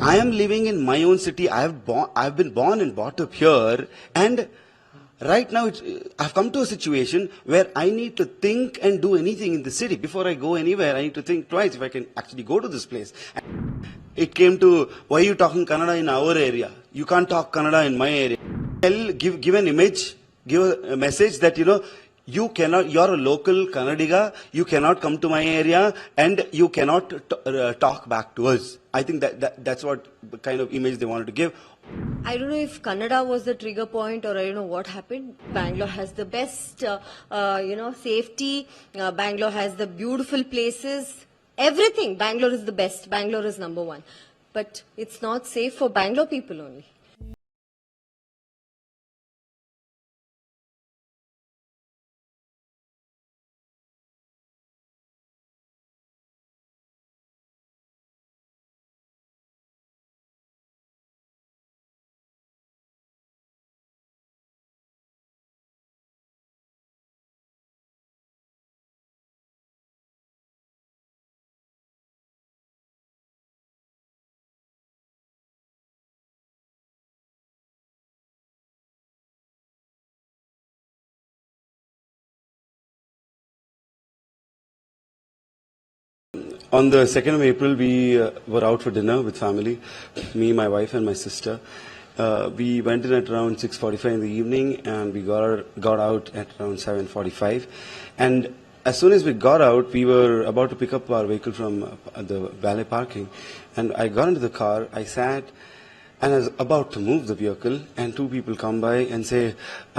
I am living in my own city. I've been born and brought up here, and right now I've come to a situation where I need to think and do anything in the city. Before I go anywhere, I need to think twice if I can actually go to this place. It came to, why are you talking Kannada in our area? You can't talk Kannada in my area. Give an image, give a message that, you cannot, you're a local Kannadiga, you cannot come to my area and you cannot talk back to us. I think that's what the kind of image they wanted to give. I don't know if Kannada was the trigger point or I don't know what happened. Bangalore has the best, safety. Bangalore has the beautiful places. Everything. Bangalore is the best. Bangalore is number one. But it's not safe for Bangalore people only. On the 2nd of April, we were out for dinner with family, me, my wife and my sister. We went in at around 6:45 in the evening and we got out at around 7:45. And as soon as we got out, we were about to pick up our vehicle from the valet parking. And I got into the car, I sat, and I was about to move the vehicle, and two people come by and say,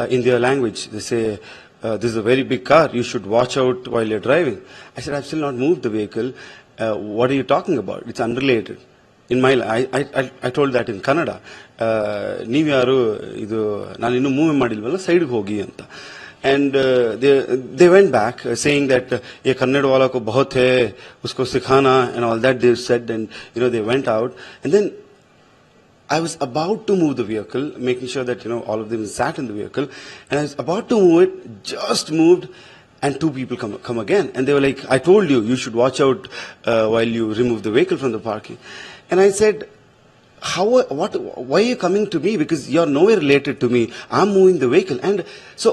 in their language, they say, this is a very big car, you should watch out while you're driving. I said, I've still not moved the vehicle. What are you talking about? It's unrelated. I told that in Kannada. ನೀವು ಯಾರು ಇದು ನಾನು ಇನ್ನೂ move ಮಾಡಿಲ್ವಲ್ಲ ಸೈಡ್ಗೆ ಹೋಗಿ ಅಂತ. And they went back saying that ये कन्नड़ वाला को बहुत है उसको सिखाना and all that they said, and they went out. And then I was about to move the vehicle, making sure that all of them sat in the vehicle, and I was about to move it, just moved, and two people come again, and they were like, I told you, you should watch out while you remove the vehicle from the parking. And I said, why are you coming to me? Because you're nowhere related to me. I'm moving the vehicle. And so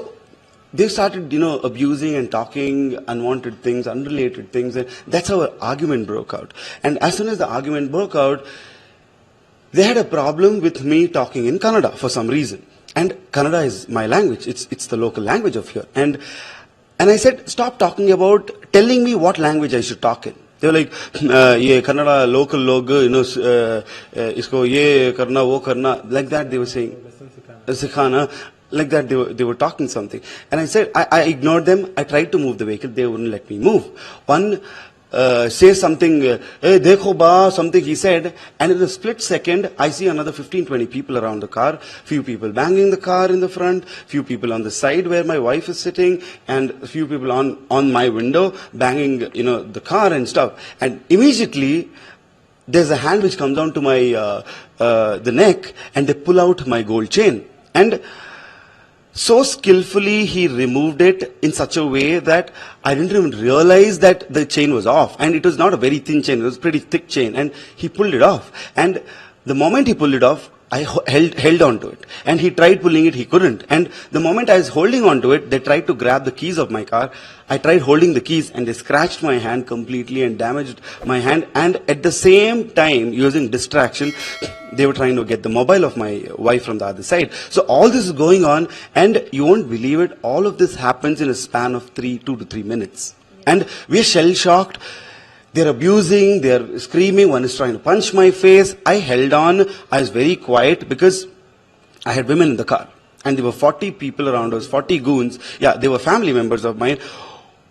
they started, abusing and talking unwanted things, unrelated things, and that's how an argument broke out. And as soon as the argument broke out, they had a problem with me talking in Kannada for some reason. And Kannada is my language. It's the local language of here. And I said, stop talking about telling me what language I should talk in. They were like, ye Kannada local log, isko ye karna, wo karna. Like that they were saying, sikhana. Like that they were talking something. And I said, I ignored them. I tried to move the vehicle. They wouldn't let me move. One say something, hey, dekho ba, something he said, and in a split second, I see another 15-20 people around the car, few people banging the car in the front, few people on the side where my wife is sitting, and a few people on my window banging, the car and stuff. And immediately, there's a hand which comes down to my, the neck, and they pull out my gold chain. And so skillfully he removed it in such a way that I didn't even realize that the chain was off. And it was not a very thin chain, it was a pretty thick chain. And he pulled it off. And the moment he pulled it off, I held on to it. And he tried pulling it, he couldn't. And the moment I was holding on to it, they tried to grab the keys of my car. I tried holding the keys and they scratched my hand completely and damaged my hand. And at the same time, using distraction, they were trying to get the mobile of my wife from the other side. So all this is going on, and you won't believe it, all of this happens in a span of 2 to 3 minutes. And we're shell-shocked. They're abusing, they're screaming, one is trying to punch my face. I held on, I was very quiet because I had women in the car. And there were 40 people around us, 40 goons. Yeah, they were family members of mine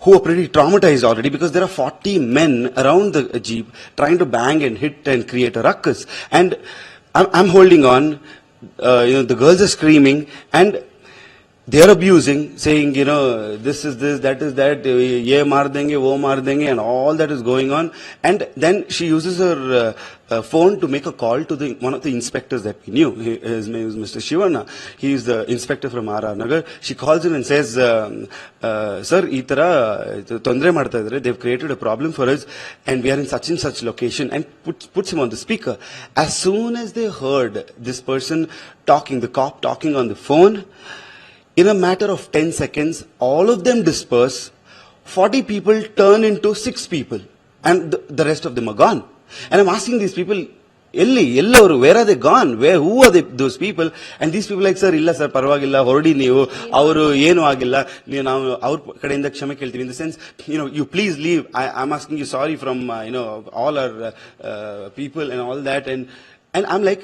who were pretty traumatized already because there are 40 men around the Jeep trying to bang and hit and create a ruckus. And I'm holding on, the girls are screaming, and they're abusing, saying, this is this, that is that, ye maar denge, wo maar denge, and all that is going on. And then she uses her phone to make a call to one of the inspectors that we knew. His name is Mr. Shivana. He is the inspector from R.R. Nagar. She calls him and says, sir, ee tara tondre ಮಾಡ್ತಾ ಇದ್ದಾರೆ. They've created a problem for us and we are in such and such location, and puts him on the speaker. As soon as they heard this person talking, the cop talking on the phone, in a matter of 10 seconds, all of them disperse. 40 people turn into 6 people, and the rest of them are gone. And I'm asking these people, where are they gone? Who are those people? And these people like, sir, illa sir, parvagilla, hordi neevu, avaru ಏನು ಆಗಿಲ್ಲ, ನಾವು ಅವ್ರ ಕಡೆಯಿಂದ ಕ್ಷಮೆ ಕೇಳ್ತೀವಿ. In the sense, you please leave. I'm asking you sorry from, all our people and all that. And I'm like,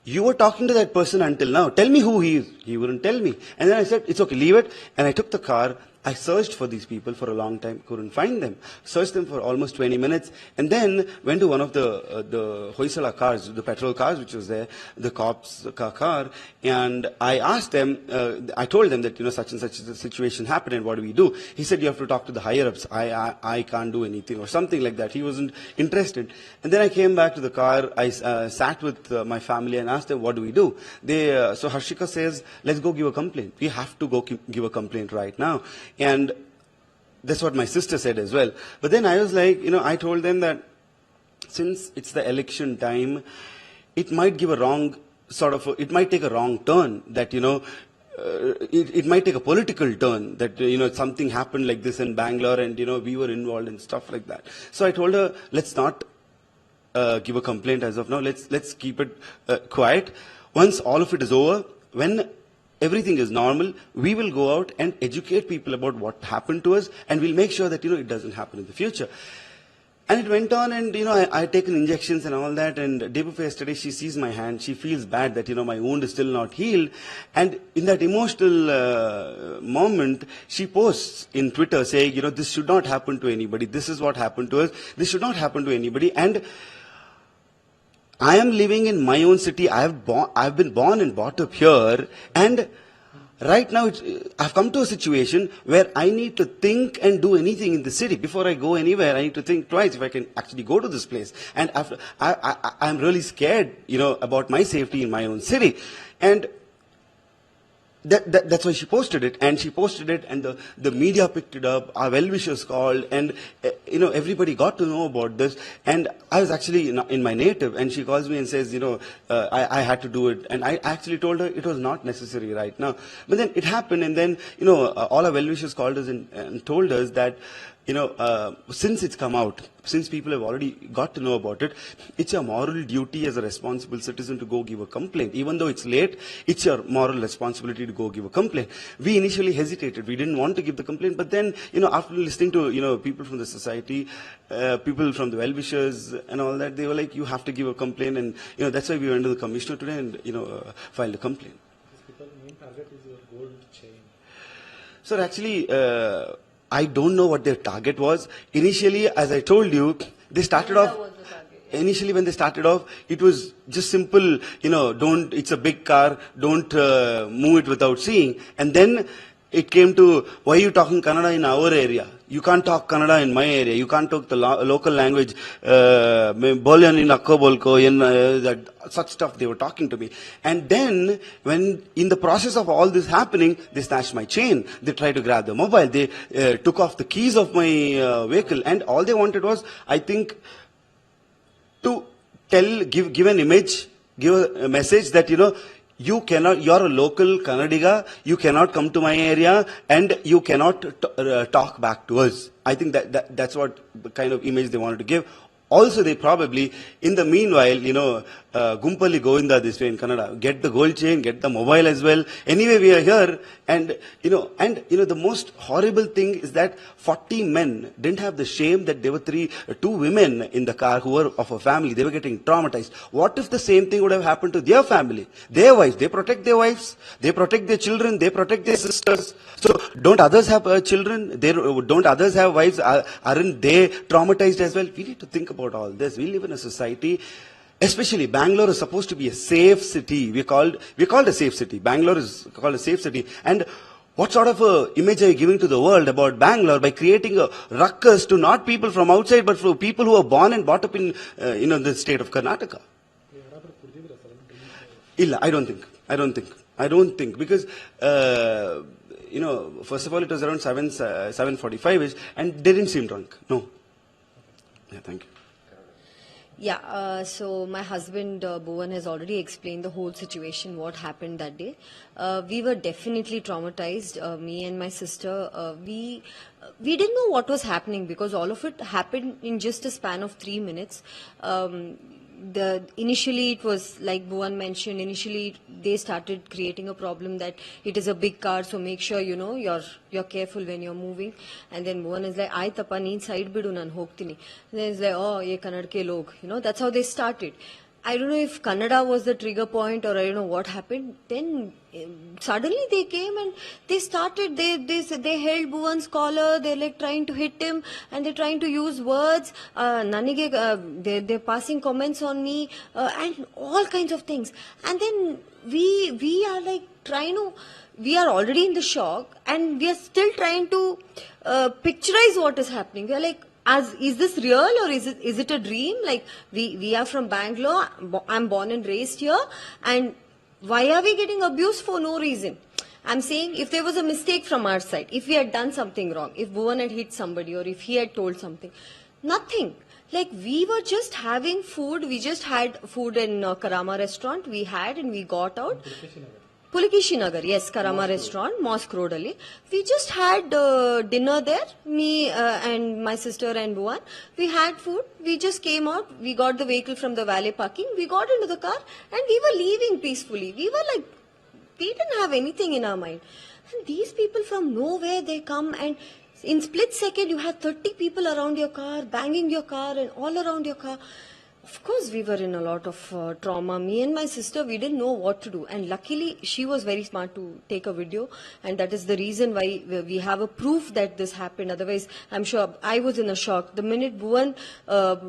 you were talking to that person until now. Tell me who he is. He wouldn't tell me. And then I said, it's okay, leave it. And I took the car. I searched for these people for a long time, couldn't find them. Searched them for almost 20 minutes, and then went to one of the Hoysala cars, the petrol cars which was there, the cops car, and I asked them, I told them that, such and such a situation happened, and what do we do? He said, you have to talk to the higher ups. I can't do anything, or something like that. He wasn't interested. And then I came back to the car. I sat with my family and asked them, what do we do? So Harshika says, let's go give a complaint. We have to go give a complaint right now. And that's what my sister said as well. But then I was like, I told them that since it's the election time, it might give a wrong it might take a wrong turn, that, it might take a political turn, that, something happened like this in Bangalore and, we were involved in stuff like that. So I told her, let's not give a complaint as of now. Let's keep it quiet. Once all of it is over, when everything is normal, we will go out and educate people about what happened to us, and we'll make sure that, it doesn't happen in the future. And it went on, and, I had taken injections and all that, and day before yesterday, she sees my hand. She feels bad that, my wound is still not healed. And in that emotional moment, she posts in Twitter saying, this should not happen to anybody. This is what happened to us. This should not happen to anybody. And I am living in my own city. I've been born and brought up here, and right now I've come to a situation where I need to think and do anything in the city. Before I go anywhere, I need to think twice if I can actually go to this place. And I'm really scared, about my safety in my own city. And that's why she posted it, and the media picked it up, our well-wishers called, and everybody got to know about this. And I was actually in my native, and she calls me and says, I had to do it, and I actually told her it was not necessary right now. But then it happened, and then all our well-wishers called us and told us that, since it's come out, since people have already got to know about it, it's your moral duty as a responsible citizen to go give a complaint. Even though it's late, it's your moral responsibility to go give a complaint. We initially hesitated. We didn't want to give the complaint. But then, after listening to, people from the society, people from the well-wishers and all that, they were like, you have to give a complaint. And, that's why we went to the commissioner today and, filed a complaint. Because the main target is your gold chain. Sir, actually, I don't know what their target was. Initially, as I told you, they started off. Initially, when they started off, it was just simple, it's a big car, don't move it without seeing. And then it came to, why are you talking Kannada in our area? You can't talk Kannada in my area. You can't talk the local language. Such stuff they were talking to me. And then, when in the process of all this happening, they snatched my chain. They tried to grab the mobile. They took off the keys of my vehicle. And all they wanted was, I think, to give an image, give a message that, you cannot, you're a local Kannadiga, you cannot come to my area, and you cannot talk back to us. I think that's what the kind of image they wanted to give. Also, they probably, in the meanwhile, Gumpali Govinda this way in Kannada, get the gold chain, get the mobile as well. Anyway, we are here, and the most horrible thing is that 40 men didn't have the shame that there were 2 women in the car who were of a family. They were getting traumatized. What if the same thing would have happened to their family, their wives? They protect their wives, they protect their children, they protect their sisters. So, don't others have children? Don't others have wives? Aren't they traumatized as well? We need to think about all this. We live in a society, especially Bangalore is supposed to be a safe city. We're called a safe city. Bangalore is called a safe city. And What sort of a image are you giving to the world about Bangalore by creating a ruckus to not people from outside but for people who are born and brought up in the state of Karnataka? Illa, I don't think because first of all it was around 7:45 and they didn't seem drunk. No. Yeah, thank you. Yeah, so my husband Bhuvann has already explained the whole situation, what happened that day. We were definitely traumatized, me and my sister. We didn't know what was happening because all of it happened in just a span of 3 minutes. Initially it was like Bhuvann mentioned, initially they started creating a problem that it is a big car, so make sure you're careful when you're moving. And then Bhuvann is like, "Ay tappa neen side bidu nan hogtini." Then it's like, "Oh, ye Kannada ke log." That's how they started. I don't know if Kannada was the trigger point or I don't know what happened. Then suddenly they came and they started, they held Bhuvan's collar, they're like trying to hit him and they're trying to use words, they're passing comments on me and all kinds of things. And then we are like we are already in the shock and we are still trying to picturize what is happening. We are like, is this real or is it a dream? Like we are from Bangalore. I'm born and raised here, and why are we getting abused for no reason? I'm saying if there was a mistake from our side, if we had done something wrong, if Bhuvann had hit somebody or if he had told something, nothing. Like we were just having food. We just had food in Karama restaurant. We had and we got out. Pulikishi Nagar, yes, Karama restaurant, Mosque Road Ali. We just had dinner there, me and my sister and Bhuvann. We had food, we just came out, we got the vehicle from the valet parking, we got into the car and we were leaving peacefully. We were like, we didn't have anything in our mind. And these people from nowhere, they come and in split second you have 30 people around your car, banging your car and all around your car. Of course, we were in a lot of trauma. Me and my sister, we didn't know what to do. And luckily, she was very smart to take a video. And that is the reason why we have a proof that this happened. Otherwise, I'm sure I was in a shock. The minute Bhuvann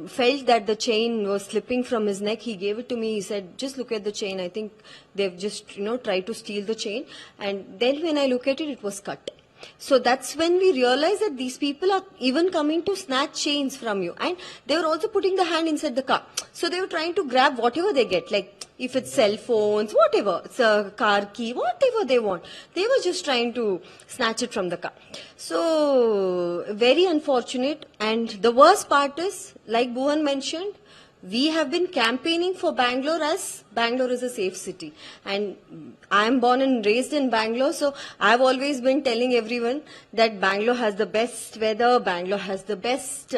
felt that the chain was slipping from his neck, he gave it to me. He said, just look at the chain. I think they've just, tried to steal the chain. And then when I look at it, it was cut. So that's when we realized that these people are even coming to snatch chains from you. And they were also putting the hand inside the car. So they were trying to grab whatever they get, like if it's cell phones, whatever, it's a car key, whatever they want. They were just trying to snatch it from the car. So very unfortunate. And the worst part is, like Bhuvann mentioned, we have been campaigning for Bangalore as Bangalore is a safe city. And I am born and raised in Bangalore, so I've always been telling everyone that Bangalore has the best weather, Bangalore has the best,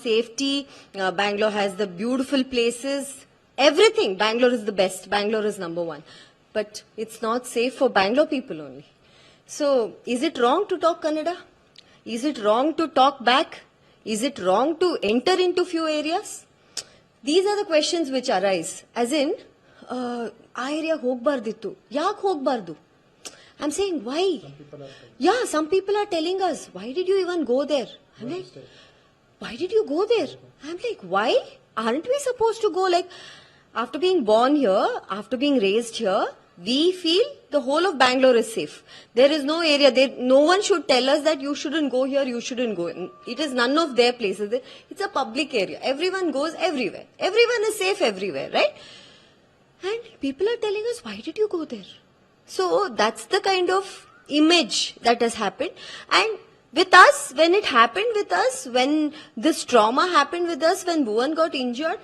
safety, Bangalore has the beautiful places, everything. Bangalore is the best, Bangalore is number one. But it's not safe for Bangalore people only. So, is it wrong to talk Kannada? Is it wrong to talk back? Is it wrong to enter into few areas? These are the questions which arise. As in, ಆ area ಹೋಗ್ಬಾರ್ದಿತ್ತು. ಯಾಕೆ ಹೋಗ್ಬಾರ್ದು? I'm saying, why? Some people are telling us, why did you even go there? I'm like, why did you go there? I'm like, why? Aren't we supposed to go? Like, after being born here, after being raised here, we feel the whole of Bangalore is safe. There is no area there. No one should tell us that you shouldn't go here, you shouldn't go. It is none of their places. It's a public area. Everyone goes everywhere. Everyone is safe everywhere, right? And people are telling us, why did you go there? So that's the kind of image that has happened. And with us, when it happened with us, when this trauma happened with us, when Bhuvann got injured,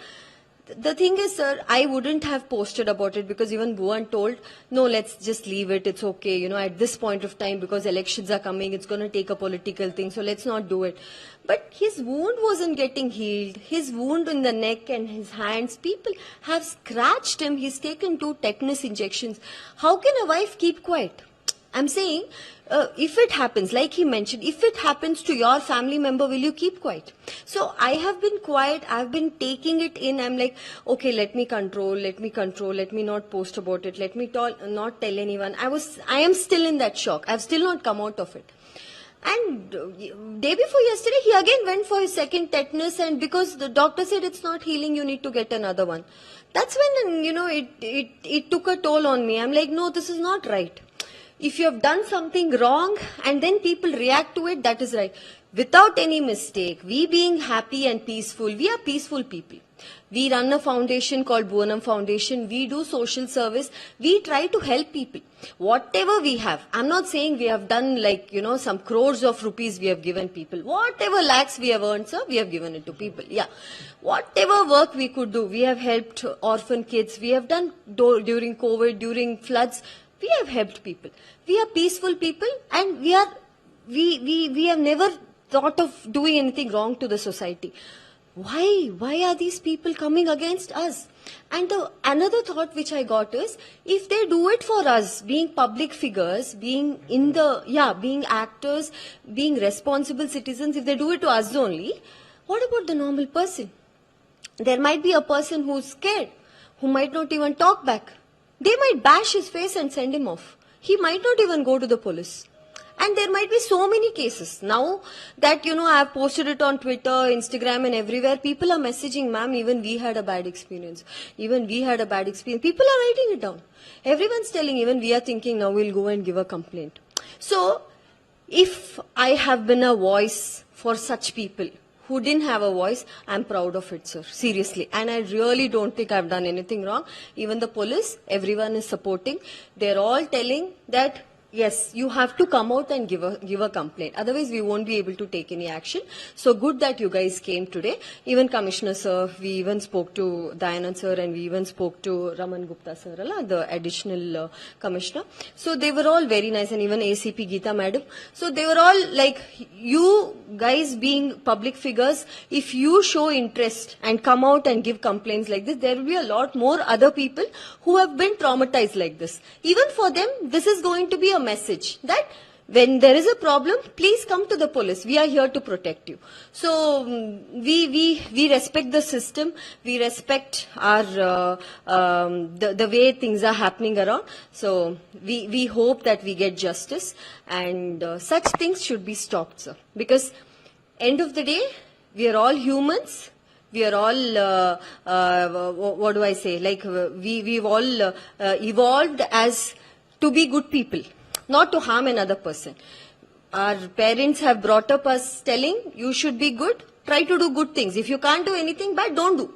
the thing is, sir, I wouldn't have posted about it because even Bhuvann told, no, let's just leave it. It's okay. At this point of time, because elections are coming, it's going to take a political thing. So let's not do it. But his wound wasn't getting healed. His wound in the neck and his hands, people have scratched him. He's taken 2 tetanus injections. How can a wife keep quiet? I'm saying, if it happens, like he mentioned, if it happens to your family member, will you keep quiet? So I have been quiet. I've been taking it in. I'm like, okay, let me control, let me not post about it, let me not tell anyone. I am still in that shock. I've still not come out of it. And day before yesterday, he again went for his second tetanus, and because the doctor said it's not healing, you need to get another one. That's when, it took a toll on me. I'm like, no, this is not right. If you have done something wrong and then people react to it, that is right. Without any mistake, we being happy and peaceful, we are peaceful people. We run a foundation called Bhuvann Foundation. We do social service. We try to help people. Whatever we have. I'm not saying we have done some crores of rupees we have given people. Whatever lakhs we have earned, sir, we have given it to people. Yeah. Whatever work we could do. We have helped orphan kids. We have done during COVID, during floods. We have helped people. We are peaceful people and we have never thought of doing anything wrong to the society. Why are these people coming against us? And another thought which I got is, if they do it for us, being public figures, being being actors, being responsible citizens, if they do it to us only, what about the normal person? There might be a person who's scared, who might not even talk back. They might bash his face and send him off. He might not even go to the police. And there might be so many cases. Now that, I have posted it on Twitter, Instagram and everywhere, people are messaging, ma'am, even we had a bad experience. Even we had a bad experience. People are writing it down. Everyone's telling, even we are thinking now we'll go and give a complaint. So, if I have been a voice for such people who didn't have a voice, I'm proud of it, sir. Seriously. And I really don't think I've done anything wrong. Even the police, everyone is supporting. They're all telling that, yes, you have to come out and give a complaint. Otherwise, we won't be able to take any action. So good that you guys came today. Even Commissioner sir, we even spoke to Dayanand sir and we even spoke to Raman Gupta sir, the additional commissioner. So they were all very nice, and even ACP Geeta madam. So they were all like, you guys being public figures, if you show interest and come out and give complaints like this, there will be a lot more other people who have been traumatized like this. Even for them, this is going to be a message that when there is a problem, please come to the police. We are here to protect you. So we respect the system. We respect our the way things are happening around. So we hope that we get justice, and such things should be stopped, sir. Because end of the day, we are all humans. We are all what do I say? Like we've all evolved as to be good people, not to harm another person. Our parents have brought up us telling, you should be good, try to do good things. If you can't do anything bad, don't do.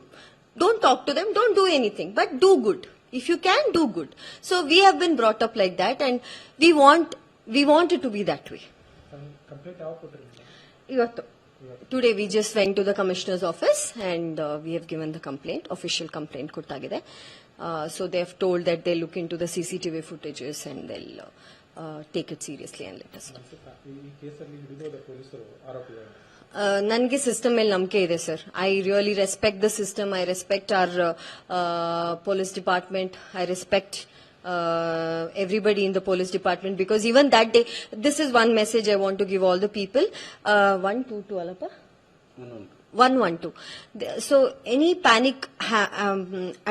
Don't talk to them, don't do anything, but do good. If you can, do good. So we have been brought up like that, and we want it to be that way. Today we just went to the commissioner's office and we have given the complaint, official complaint kottagide. So they have told that they'll look into the CCTV footages and they'll take it seriously and let us know. ನನಗೆ system ಮೇಲೆ ನಂಬಿಕೆ ಇದೆ sir. I really respect the system. I respect our police department. I respect everybody in the police department, because even that day, this is one message I want to give all the people. 122 alapa 112. So any panic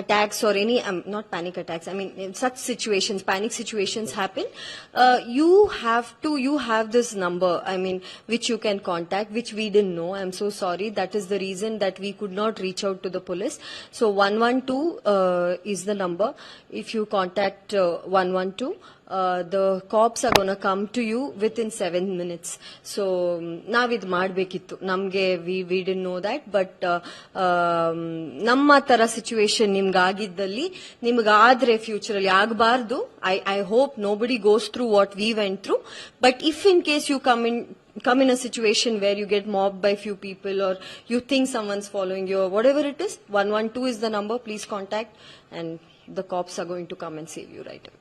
attacks or any not panic attacks, I mean in such situations, panic situations happen, you have this number, I mean, which you can contact, which we didn't know. I'm so sorry. That is the reason that we could not reach out to the police. So 112 is the number. If you contact 112, the cops are going to come to you within 7 minutes. So navid ಮಾಡಬೇಕಿತ್ತು. ನಮಗೆ we didn't know that, but ನಮ್ಮ ತರ situation ನಿಮ್ಗೆ ಆಗಿದ್ದಲ್ಲಿ, ನಿಮ್ಗಾದ್ರೆ future ಅಲ್ಲಿ ಆಗಬಾರ್ದು. I hope nobody goes through what we went through, but if in case you come in a situation where you get mobbed by few people, or you think someone's following you, or whatever it is, 112 is the number. Please contact, and the cops are going to come and save you right away.